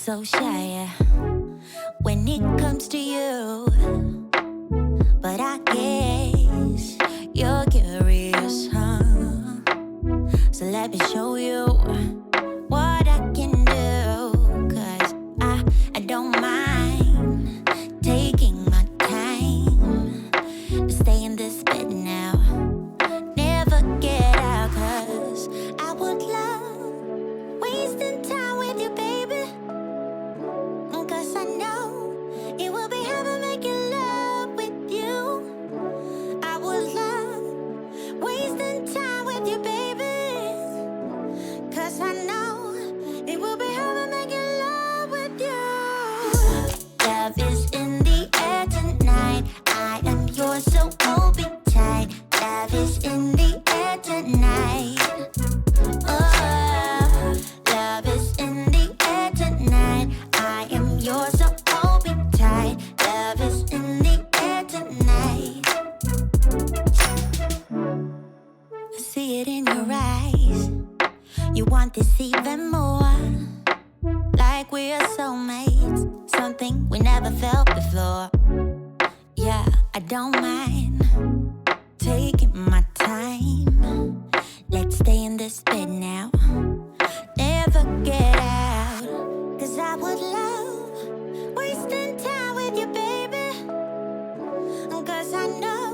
so shy when it comes to you, but I guess you're curious, huh? So let me show you what I can do, 'cause I don't mind taking my time to stay in this bed now, never get out, 'cause I would love wasting time with you, baby, 'cause I know it will be heaven making love with you. I would love wasting time with you, baby, 'cause I know it will be heaven making love with you. Love is in the air tonight. I am yours, so hold me tight. Love is in the air tonight. Oh, love is in the air tonight. I am yours, so hold me tight. Love is in the air tonight. I see it in your eyes. You want this even more, like we are soulmates, something we never felt before. Yeah, I don't mind taking my time. Let's stay in this bed now, never get out, 'cause I would love wasting time with you, baby, 'cause I know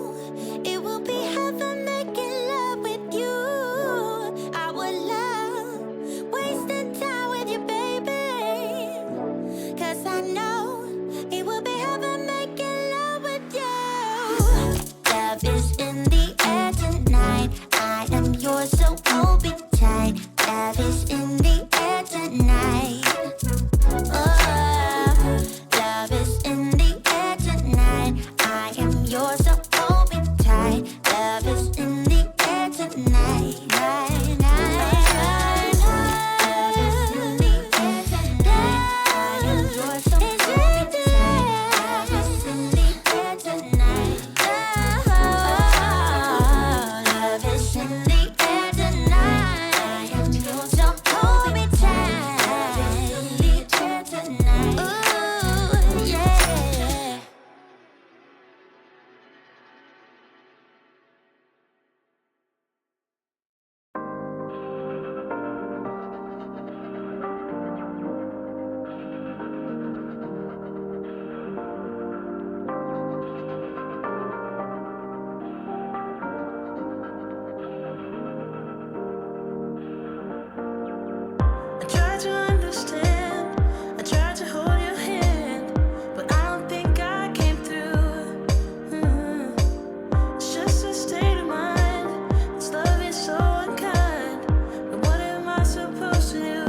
it will be heaven making love with you. I would love wasting time with you, baby, 'cause I know it will be heaven making love with you. Love is in the air tonight. I am yours, so hold me tight. Love is in the air tonight. Oh, love is in the air tonight. I am yours, so hold me tight. Love is in the air tonight. Love is in the air tonight. I am yours, so hold me tight. Love is in the air tonight. Love is in the air tonight. I am yours, so hold me tight. Love is in the air tonight. Ooh, yeah. I tried to understand, I tried to hold your hand, but I don't think I came through. It's just a state of mind. This love is so unkind. But what am I supposed to do?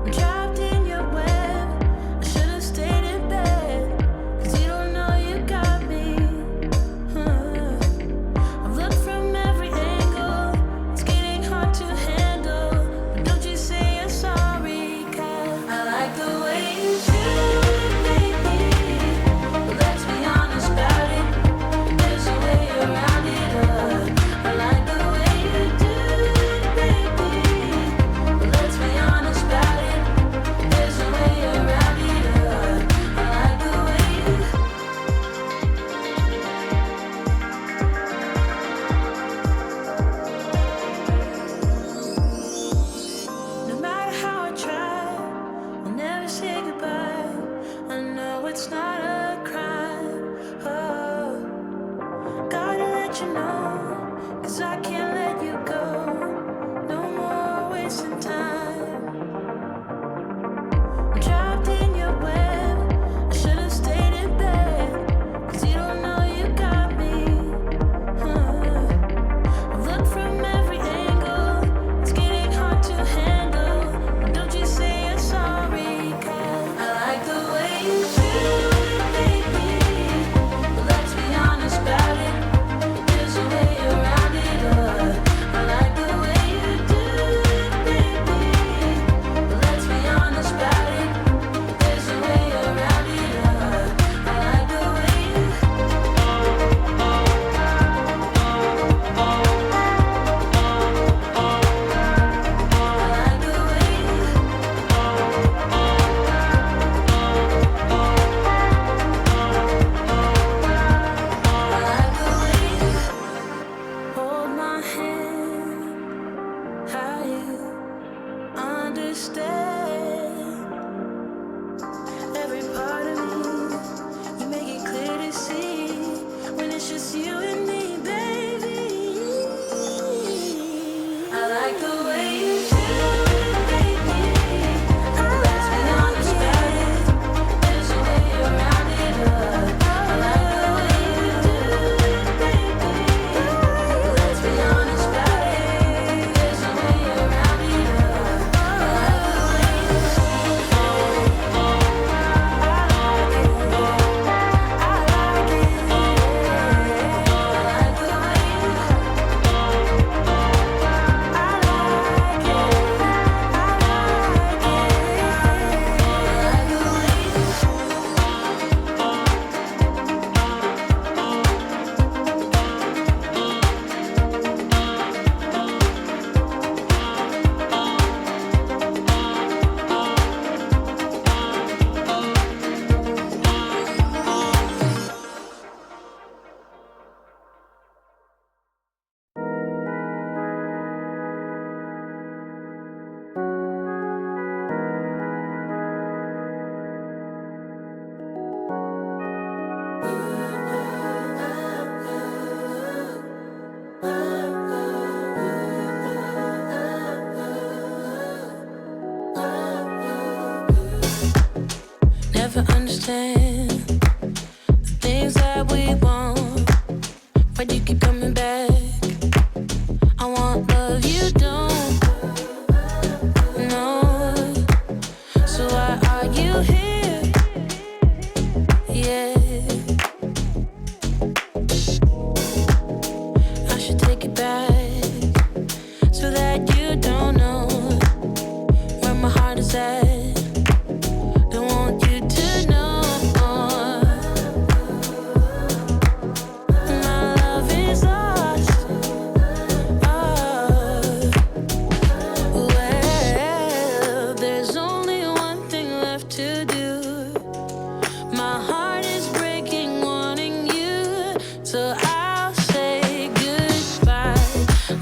I'm trapped in your web. I should have stayed in bed, 'cause you don't know you got me. I've looked from every angle. It's getting hard to handle. But don't you say you're sorry, 'cause I like the way you do it, baby. But let's be honest about it. There's a way around it. I like the way you do it, baby. But let's be honest about it. There's a way around it. I like the way you. No matter how I try, I'll never say goodbye. I know it's not a crime. Oh, gotta let you know, 'cause I can't let you go. No more wasting time. I'm trapped in your web. I should have stayed in bed, 'cause you don't know you got me. I've looked from every angle. It's getting hard to handle. But don't you say you're sorry, 'cause I like the way you do it, baby. But let's be honest about it. There's a way around it. Why'd you keep coming back? I want love you don't know. So why are you here? Yeah, I should take it back so that you don't know where my heart is at. Don't want you to know my love is lost. Oh, well, there's only one thing left to do. My heart is breaking, wanting you, so I'll say goodbye.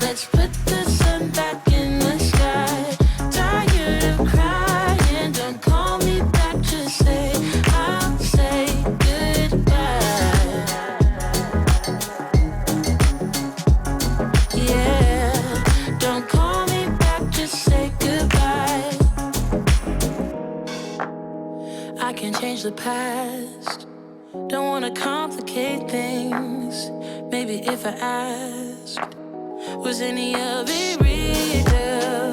Let's put the sun back in the sky. Tired of crying, don't call me back, just say I'll say goodbye. Yeah, don't call me back, just say goodbye. I can't change the past, don't wanna complicate things. Maybe if I asked, was any of it real?